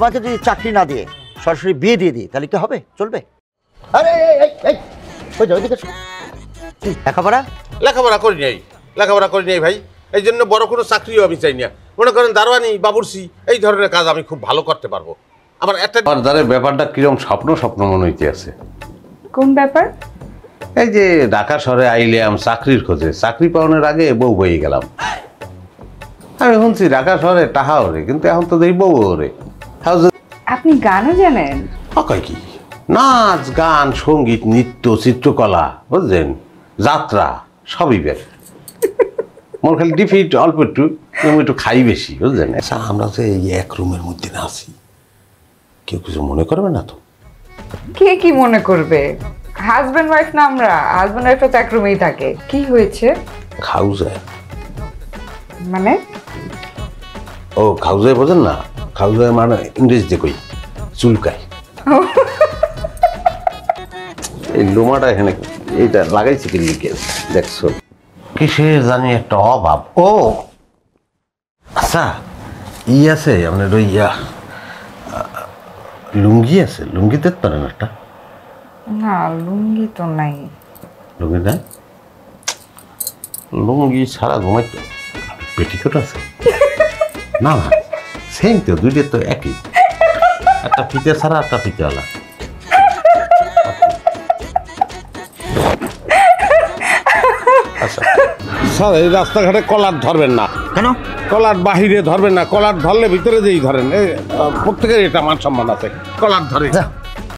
তোমাকে যদি চাকরি না দিয়ে সরাসরি বিয়ে দিয়ে দিই তাহলে কি হবে? চলবে? আরে ওই যাও এদিকে। লেখাপড়া করি নাই ভাই, এই জন্য বড় কোনো চাকরিও আমি চাই না। মনে করেন দারোয়ানি, বাবুর্চি এই ধরনের কাজ আমি খুব ভালো করতে পারবো। আমার একটা ব্যাপারটা কিরকম স্বপ্ন মনে হইতে আছে। কোন ব্যাপার? এই যে ঢাকা শহরে আইলাম চাকরির খোঁজে, চাকরি পাওয়ানোর আগে বউ হয়ে গেলাম। আমি শুনছি ঢাকা শহরে টাহা ওরে, কিন্তু এখন তো দেখি বউ ওরে। আপনি গানও জানেন? কি নাচ গান সঙ্গীত নৃত্য চিত্রকলা বুঝলেন, যাত্রা সবই বের। মোর খালি ডিফিট অল্প একটু খাই বেশি বুঝলেন। আচ্ছা আমরা যে এই এক রুমের মধ্যে না আছি, কেউ কিছু মনে করবে না তো? কে কি মনে করবে? হাজবেন্ড ওয়াইফ না আমরা, হাজবেন্ড ওয়াইফ তো এক রুমেই থাকে। কি হয়েছে? খাউজায় মানে? ও খাউজায় বোঝেন না? খাউজায় মানে ইংরেজিতে কই চুলকায়। এই লোমাটা এখানে এইটা লাগাইছে কি লিখে দেখছো? কিসের জানি একটা অভাব। ও আচ্ছা আছে আপনার ওই লুঙ্গি আছে, লুঙ্গি দেখতে পারেন একটা? না লুঙ্গি তো নাই। লুঙ্গি নাই? লুঙ্গি ছাড়া ঘুমাইতো। পেটিকোট আছে? না না সেম তো, দুইটা তো একই, একটা ফিতে ছাড়া একটা ফিতেওয়ালা। আচ্ছা স্যার এই রাস্তাঘাটে কলার ধরবেন না। কেন? কলার বাহিরে ধরবেন না, কলার ধরলে ভিতরে যেই ধরেন। প্রত্যেকের এটা মান সম্মান আছে, কলার ধরে।